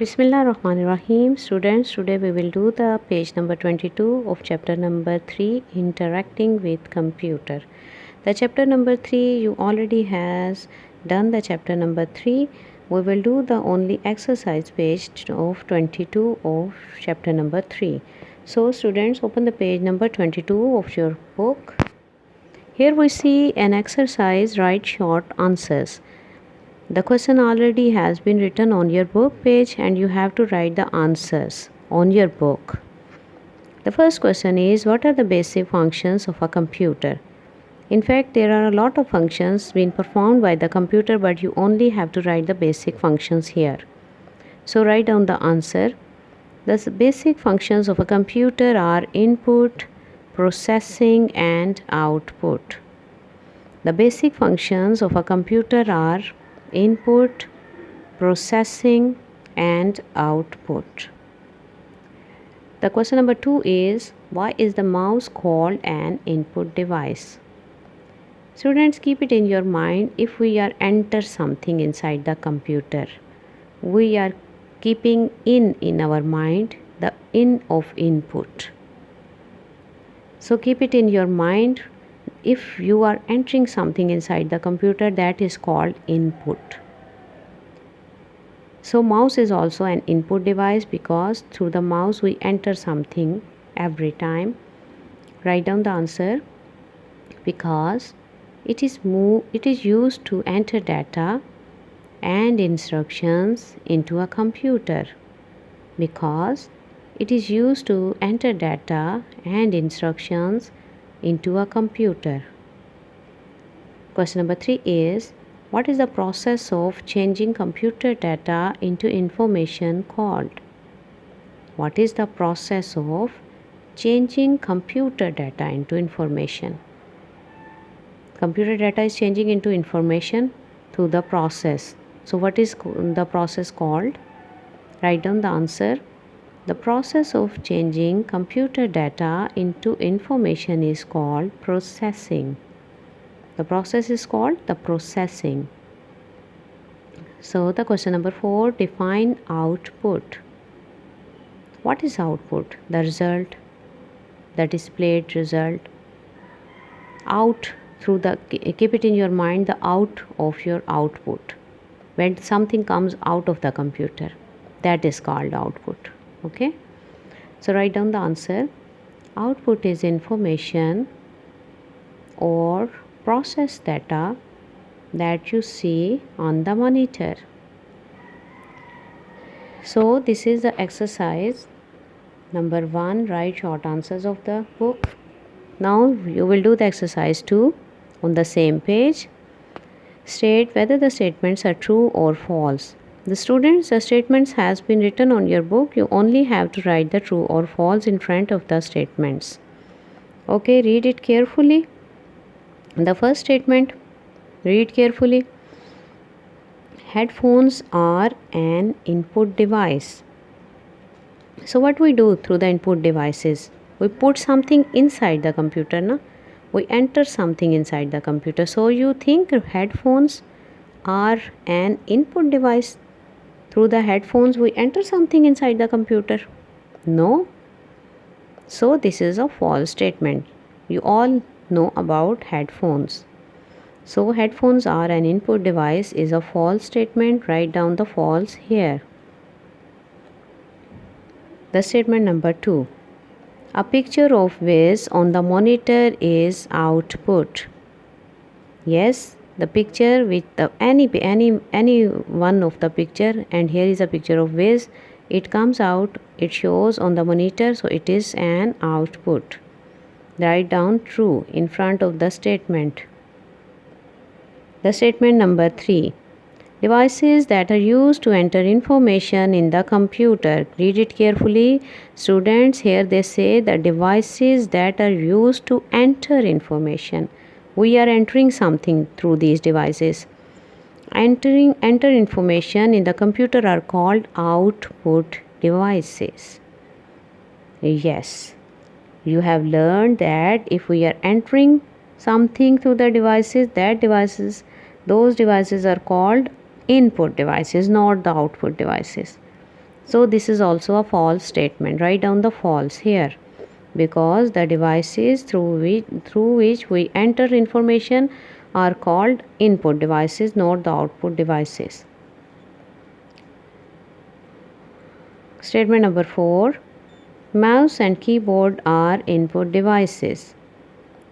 Bismillahirrahmanirrahim. Students, today we will do the page number 22 of chapter number 3, interacting with computer. The chapter number 3 you already has done the chapter number 3. We will do the only exercise page of 22 of chapter number 3. So students, open the page number 22 of your book. Here we see an exercise, write short answers. The question already has been written on your book page and you have to write the answers on your book. The first question is, what are the basic functions of a computer? In fact, there are a lot of functions being performed by the computer, but you only have to write the basic functions here. So write down the answer. The basic functions of a computer are input, processing and output. The basic functions of a computer are input, processing and output. The question number 2 is, why is the mouse called an input device? Students, keep it in your mind. If we are enter something inside the computer, we are keeping in our mind the in of input. So keep it in your mind. If you are entering something inside the computer, that is called input. So mouse is also an input device because through the mouse we enter something every time. Write down the answer. Because it is used to enter data and instructions into a computer. Because it is used to enter data and instructions into a computer. Question number 3 is, what is the process of changing computer data into information called? What is the process of changing computer data into information? Computer data is changing into information through the process. So what is the process called? Write down the answer. The process of changing computer data into information is called processing. The process is called the processing. So the question number 4, define output. What is output? The result, the displayed result. Out, through the, keep it in your mind, the out of your output. When something comes out of the computer, that is called output. Okay, so write down the answer. Output is information or processed data that you see on the monitor. So this is the exercise number 1, write short answers of the book. Now you will do the exercise 2 on the same page. State whether the statements are true or false. The statements has been written on your book. You only have to write the true or false in front of the statements. Okay, read it carefully. The first statement, read carefully. Headphones are an input device. So what we do through the input devices? We put something inside the computer, na? We enter something inside the computer. So you think headphones are an input device? Through the headphones we enter something inside the computer? No. So this is a false statement. You all know about headphones. So headphones are an input device is a false statement. Write down the false here. The statement number 2. A picture of Wiz on the monitor is output. Yes, the picture with the any one of the picture, and here is a picture of Wiz. It comes out, it shows on the monitor, so it is an output. Write down true in front of the statement. The statement number 3. Devices that are used to enter information in the computer. Read it carefully. Students, here they say the devices that are used to enter information. We are entering something through these devices. Enter information in the computer are called output devices. Yes, you have learned that if we are entering something through the devices, those devices are called input devices, not the output devices. So this is also a false statement. Write down the false here, because the devices through which we enter information are called input devices, not the output devices. Statement number 4. Mouse and keyboard are input devices.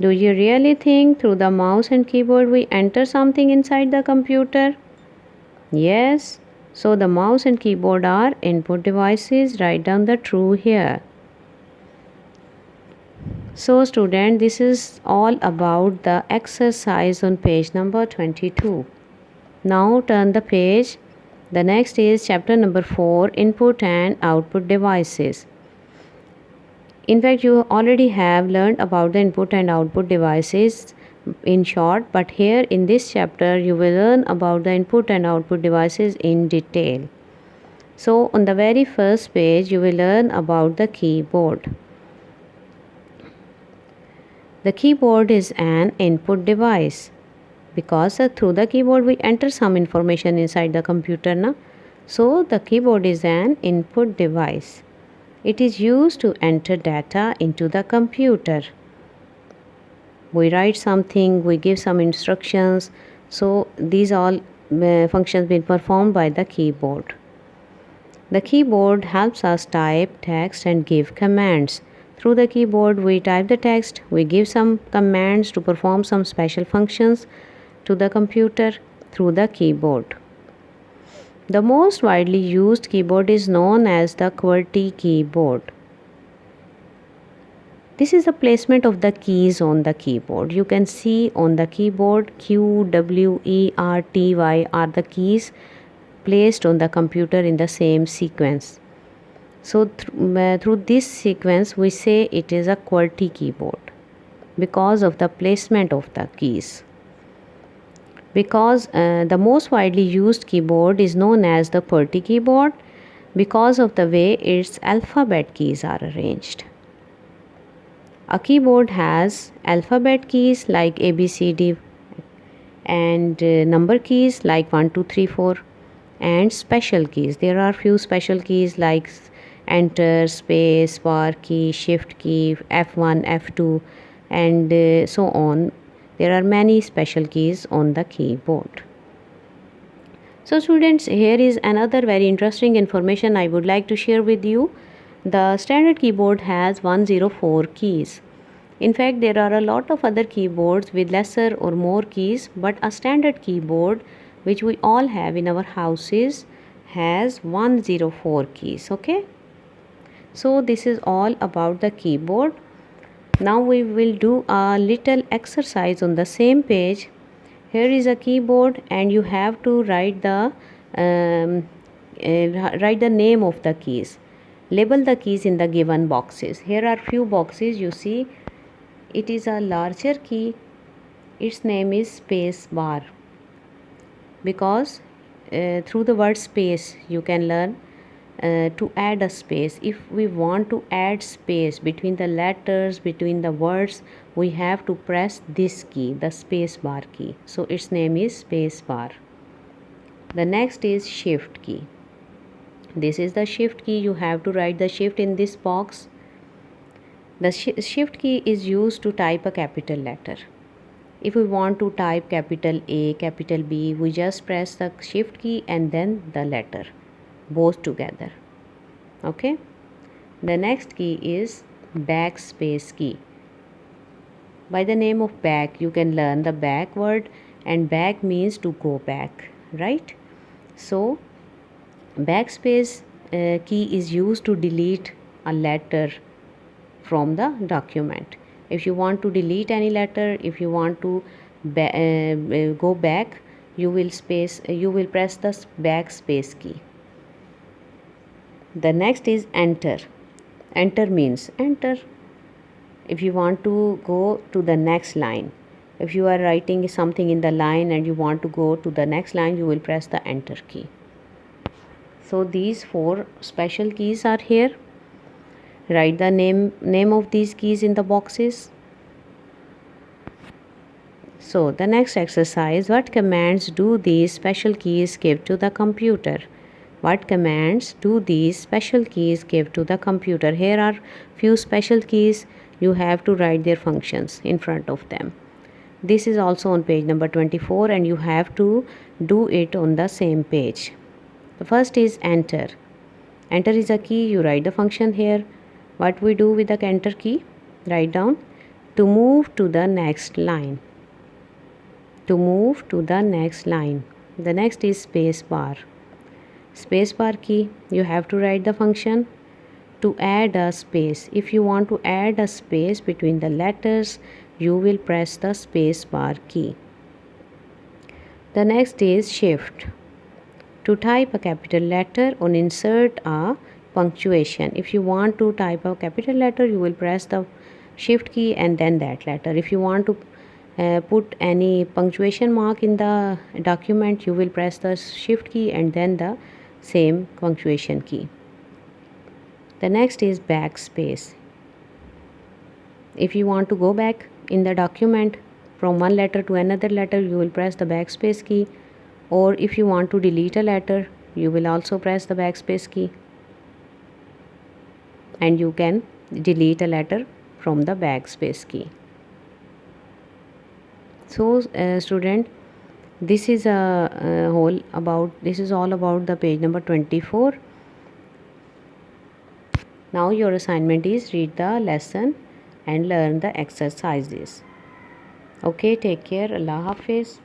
Do you really think through the mouse and keyboard we enter something inside the computer? Yes. So the mouse and keyboard are input devices. Write down the true here. So student, this is all about the exercise on page number 22. Now turn the page. The next is chapter number 4, input and output devices. In fact, you already have learned about the input and output devices in short, but here in this chapter you will learn about the input and output devices in detail. So on the very first page you will learn about the keyboard. The keyboard is an input device because through the keyboard we enter some information inside the computer na? So the keyboard is an input device. It is used to enter data into the computer. We write something, we give some instructions. So these all functions being performed by the keyboard. The keyboard helps us type text and give commands. Through the keyboard we type the text, we give some commands to perform some special functions to the computer through the keyboard. The most widely used keyboard is known as the QWERTY keyboard. This is the placement of the keys on the keyboard. You can see on the keyboard Q, W, E, R, T, Y are the keys placed on the computer in the same sequence. So through this sequence we say it is a QWERTY keyboard because of the placement of the keys. Because the most widely used keyboard is known as the QWERTY keyboard because of the way its alphabet keys are arranged. A keyboard has alphabet keys like A, B, C, D and number keys like 1, 2, 3, 4 and special keys. There are few special keys like enter, space, bar key, shift key, F1, F2 and so on. There are many special keys on the keyboard. So students, here is another very interesting information I would like to share with you. The standard keyboard has 104 keys. In fact, there are a lot of other keyboards with lesser or more keys, but a standard keyboard which we all have in our houses has 104 keys. Okay. So this is all about the keyboard. Now we will do a little exercise on the same page. Here is a keyboard and you have to write the name of the keys. Label the keys in the given boxes. Here are few boxes. You see it is a larger key. Its name is space bar because through the word space you can learn to add a space. If we want to add space between the letters, between the words, we have to press this key, the space bar key. So its name is space bar. The next is shift key. This is the shift key. You have to write the shift in this box. The shift key is used to type a capital letter. If we want to type capital A, capital B, we just press the shift key and then the letter, both together. Okay. The next key is backspace key. By the name of back you can learn the back word, and back means to go back, right? So backspace key is used to delete a letter from the document. If you want to delete any letter, if you want to go back, you will press the backspace key. The next is enter. Enter means enter. If you want to go to the next line, if you are writing something in the line and you want to go to the next line, you will press the enter key. So these 4 special keys are here. Write the name of these keys in the boxes. So the next exercise, what commands do these special keys give to the computer? What commands do these special keys give to the computer? Here are few special keys. You have to write their functions in front of them. This is also on page number 24 and you have to do it on the same page. The first is enter. Enter is a key. You write the function here. What we do with the enter key? Write down to move to the next line. To move to the next line. The next is space bar. Space bar key. You have to write the function to add a space. If you want to add a space between the letters, you will press the space bar key. The next is shift. To type a capital letter or insert a punctuation. If you want to type a capital letter, you will press the shift key and then that letter. If you want to put any punctuation mark in the document, you will press the shift key and then the same punctuation key. The next is backspace. If you want to go back in the document from one letter to another letter, you will press the backspace key, or if you want to delete a letter, you will also press the backspace key and you can delete a letter from the backspace key. So student, this is all about the page number 24. Now your assignment is read the lesson and learn the exercises. Okay, take care. Allah Hafiz.